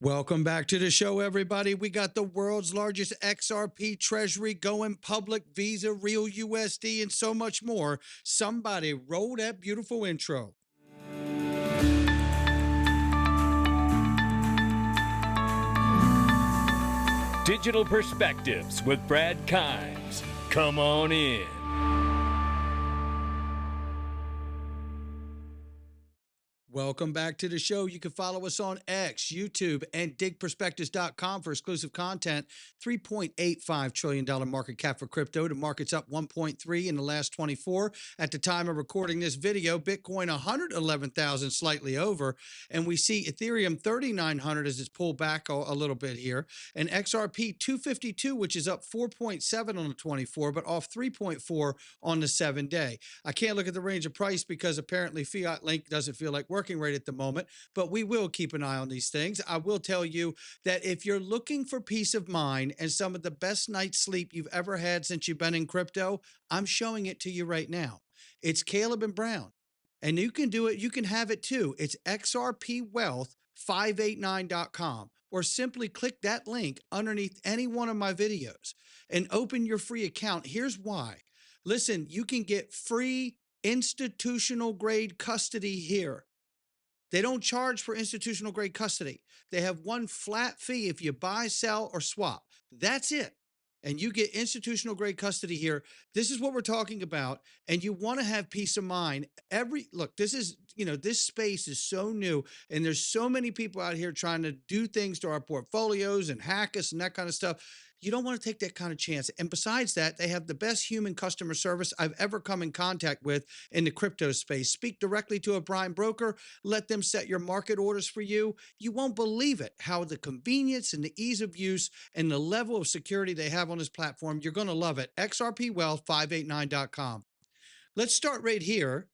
Welcome back to the show, everybody. We got the world's largest XRP Treasury going public, Visa, Real USD, and so much more. Somebody roll that beautiful intro. Digital Perspectives with Brad Kimes. Come on in. Welcome back to the show. You can follow us on X, YouTube, and digperspectives.com for exclusive content. $3.85 trillion market cap for crypto. The market's up 1.3 in the last 24. At the time of recording this video, Bitcoin 111,000, slightly over. And we see Ethereum 3,900 as it's pulled back a little bit here. And XRP 252, which is up 4.7 on the 24, but off 3.4 on the 7-day. I can't look at the range of price because apparently Fiat Link doesn't feel like working right at the moment, but we will keep an eye on these things. I will tell you that if you're looking for peace of mind and some of the best night's sleep you've ever had since you've been in crypto, I'm showing it to you right now. It's Caleb and Brown, and you can do it. You can have it too. It's xrpwealth589.com, or simply click that link underneath any one of my videos and open your free account. Here's why. Listen, you can get free institutional grade custody here. They don't charge for institutional grade custody. They have one flat fee if you buy, sell, or swap. That's it. And you get institutional grade custody here. This is what we're talking about. And you want to have peace of mind. Look, this is, this space is so new. And there's so many people out here trying to do things to our portfolios and hack us and that kind of stuff. You don't want to take that kind of chance. And besides that, they have the best human customer service I've ever come in contact with in the crypto space. Speak directly to a prime broker. Let them set your market orders for you. You won't believe it, how the convenience and the ease of use and the level of security they have on this platform. You're going to love it. xrpwealth589.com. Let's start right here.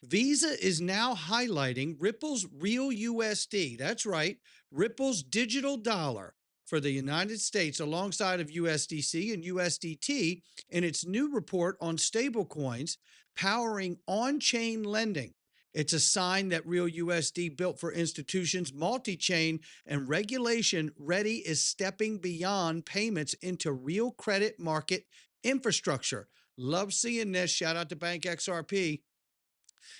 Visa is now highlighting Ripple's Real USD. That's right, Ripple's digital dollar for the United States alongside of USDC and USDT in its new report on stablecoins powering on-chain lending. It's a sign that Real USD, built for institutions, multi-chain, and regulation ready, is stepping beyond payments into real credit market infrastructure. Love seeing this. Shout out to Bank XRP.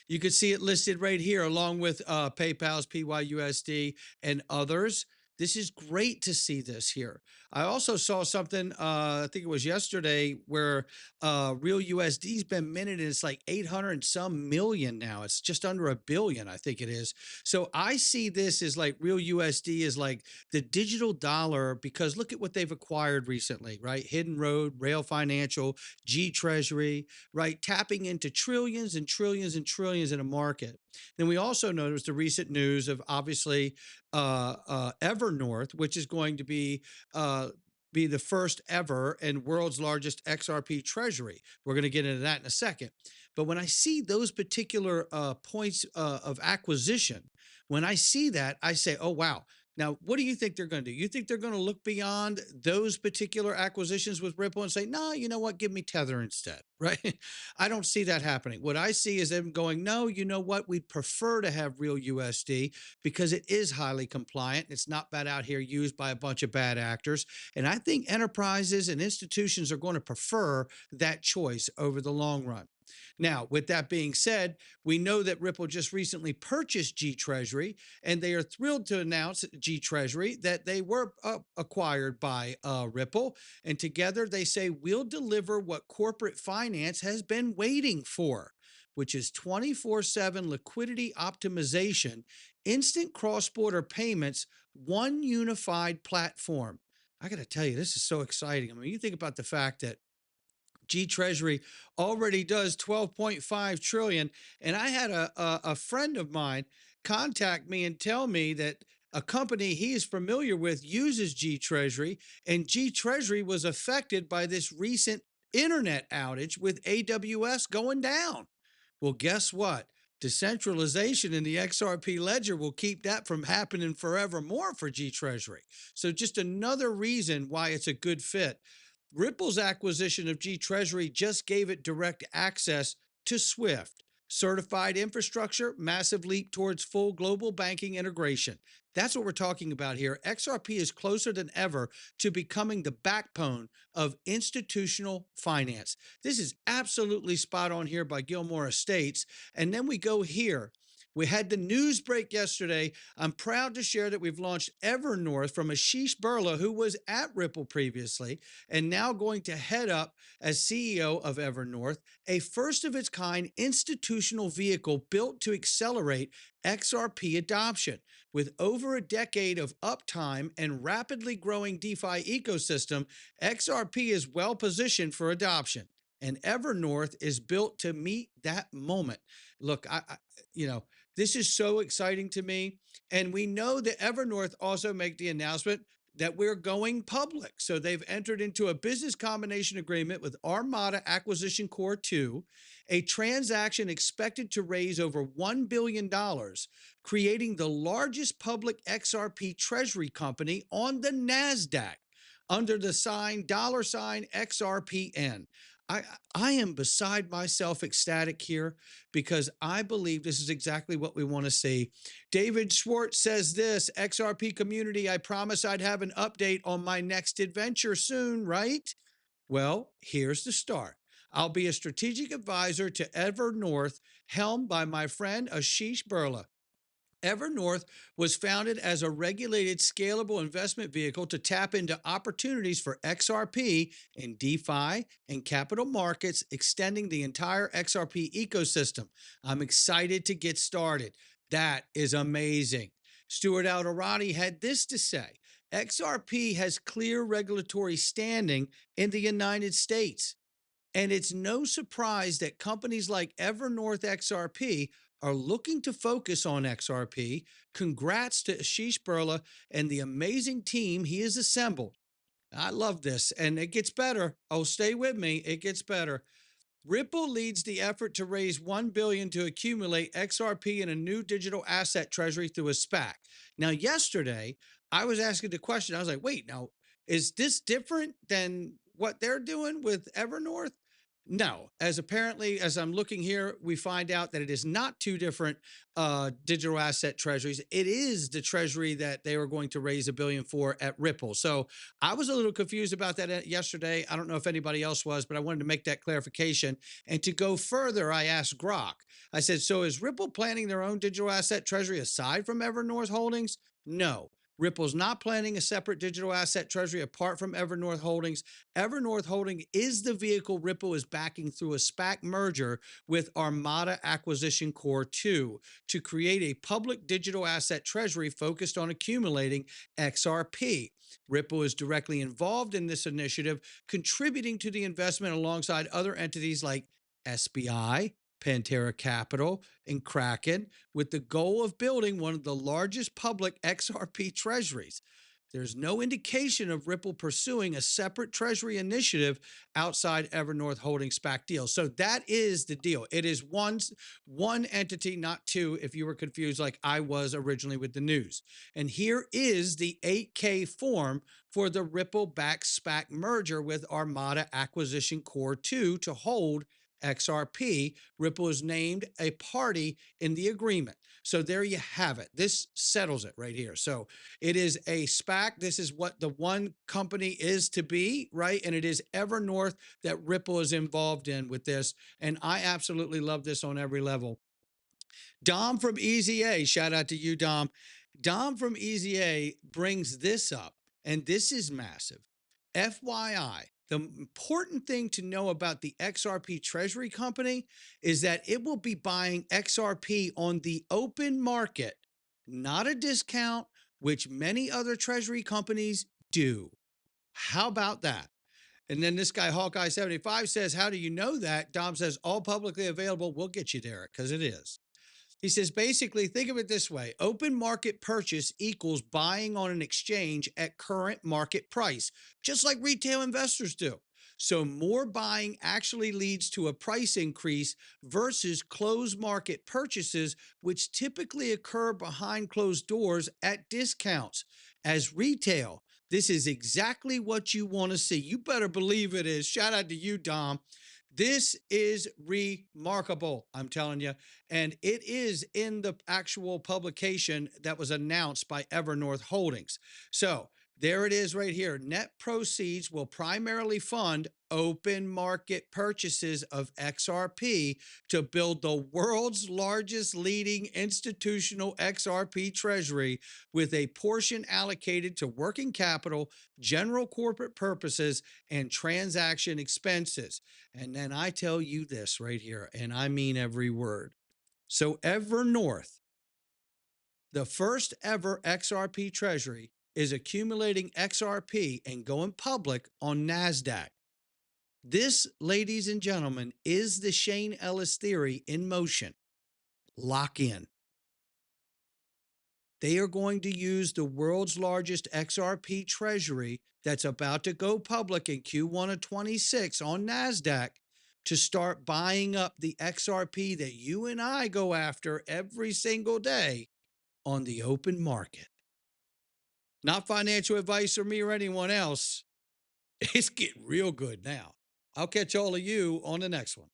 You can see it listed right here along with PayPal's PYUSD and others. This is great to see this here. I also saw something, I think it was yesterday, where Real USD's been minted and it's like 800 and some million now. It's just under $1 billion, I think it is. So I see this as like Real USD is like the digital dollar, because look at what they've acquired recently, right? Hidden Road, Rail Financial, GTreasury, right? Tapping into trillions and trillions and trillions in a market. Then we also noticed the recent news of, obviously, Evernorth, which is going to be the first ever and world's largest XRP Treasury. We're going to get into that in a second. But when I see those particular points of acquisition, when I see that, I say, oh, wow. Now, what do you think they're going to do? You think they're going to look beyond those particular acquisitions with Ripple and say, no, you know what? Give me Tether instead, right? I don't see that happening. What I see is them going, no, you know what? We'd prefer to have Real USD because it is highly compliant. It's not bad out here used by a bunch of bad actors. And I think enterprises and institutions are going to prefer that choice over the long run. Now, with that being said, we know that Ripple just recently purchased GTreasury, and they are thrilled to announce GTreasury that they were acquired by Ripple. And together they say, we'll deliver what corporate finance has been waiting for, which is 24/7 liquidity optimization, instant cross-border payments, one unified platform. I got to tell you, this is so exciting. I mean, you think about the fact that GTreasury already does 12.5 trillion. And I had a friend of mine contact me and tell me that a company he is familiar with uses GTreasury, and GTreasury was affected by this recent internet outage with AWS going down. Well, guess what? Decentralization in the XRP ledger will keep that from happening forevermore for GTreasury. So just another reason why it's a good fit. Ripple's acquisition of GTreasury just gave it direct access to SWIFT, certified infrastructure, massive leap towards full global banking integration. That's what we're talking about here. XRP is closer than ever to becoming the backbone of institutional finance. This is absolutely spot on here by Gilmore Estates. And then we go here. We had the news break yesterday. I'm proud to share that we've launched Evernorth from Ashish Birla, who was at Ripple previously and now going to head up as CEO of Evernorth, a first of its kind institutional vehicle built to accelerate XRP adoption. With over a decade of uptime and rapidly growing DeFi ecosystem, XRP is well positioned for adoption. And Evernorth is built to meet that moment. Look, you know, this is so exciting to me. And we know that Evernorth also make the announcement that we're going public. So they've entered into a business combination agreement with Armada Acquisition Corp. 2, a transaction expected to raise over $1 billion, creating the largest public XRP treasury company on the NASDAQ under the sign $XRPN. I am beside myself ecstatic here because I believe this is exactly what we want to see. David Schwartz says this, XRP community, I promise I'd have an update on my next adventure soon, right? Well, here's the start. I'll be a strategic advisor to Evernorth, helmed by my friend Ashish Birla. Evernorth was founded as a regulated, scalable investment vehicle to tap into opportunities for XRP in DeFi and capital markets, extending the entire XRP ecosystem. I'm excited to get started. That is amazing. Stuart Alderati had this to say: XRP has clear regulatory standing in the United States. And it's no surprise that companies like Evernorth XRP are looking to focus on XRP. Congrats to Ashish Birla and the amazing team he has assembled. I love this, and it gets better. Oh, stay with me. It gets better. Ripple leads the effort to raise $1 billion to accumulate XRP in a new digital asset treasury through a SPAC. Now, yesterday, I was asking the question. I was like, wait, now, is this different than what they're doing with Evernorth? No, as apparently, as I'm looking here, we find out that it is not two different digital asset treasuries. It is the treasury that they were going to raise $1 billion for at Ripple. So I was a little confused about that yesterday. I don't know if anybody else was, but I wanted to make that clarification. And to go further, I asked Grok. I said, so is Ripple planning their own digital asset treasury aside from Evernorth Holdings? No. Ripple's not planning a separate digital asset treasury apart from Evernorth Holdings. Evernorth Holding is the vehicle Ripple is backing through a SPAC merger with Armada Acquisition Corp. 2 to create a public digital asset treasury focused on accumulating XRP. Ripple is directly involved in this initiative, contributing to the investment alongside other entities like SBI, Pantera Capital, and Kraken, with the goal of building one of the largest public XRP treasuries. There's no indication of Ripple pursuing a separate treasury initiative outside Evernorth Holding SPAC deal. So that is the deal. It is one entity, not two, if you were confused like I was originally with the news. And here is the 8K form for the Ripple-backed SPAC merger with Armada Acquisition Corp. 2 to hold XRP. Ripple is named a party in the agreement. So there you have it. This settles it right here. So it is a SPAC. This is what the one company is to be, right? And it is Evernorth that Ripple is involved in with this. And I absolutely love this on every level. Dom from Easy A, shout out to you, Dom. Dom from Easy A brings this up, and this is massive. FYI, the important thing to know about the XRP Treasury Company is that it will be buying XRP on the open market, not a discount, which many other Treasury companies do. How about that? And then this guy, Hawkeye75, says, how do you know that? Dom says, all publicly available. We'll get you there, because it is. He says, basically, think of it this way. Open market purchase equals buying on an exchange at current market price, just like retail investors do. So more buying actually leads to a price increase versus closed market purchases, which typically occur behind closed doors at discounts. As retail, this is exactly what you want to see. You better believe it is. Shout out to you, Dom. This is remarkable, I'm telling you. And it is in the actual publication that was announced by Evernorth Holdings. So there it is right here. Net proceeds will primarily fund open market purchases of XRP to build the world's largest leading institutional XRP treasury, with a portion allocated to working capital, general corporate purposes, and transaction expenses. And then I tell you this right here, and I mean every word. So, Evernorth, the first ever XRP treasury, is accumulating XRP and going public on NASDAQ. This, ladies and gentlemen, is the Shane Ellis theory in motion. Lock in. They are going to use the world's largest XRP treasury that's about to go public in Q1 of 26 on NASDAQ to start buying up the XRP that you and I go after every single day on the open market. Not financial advice from me or anyone else. It's getting real good now. I'll catch all of you on the next one.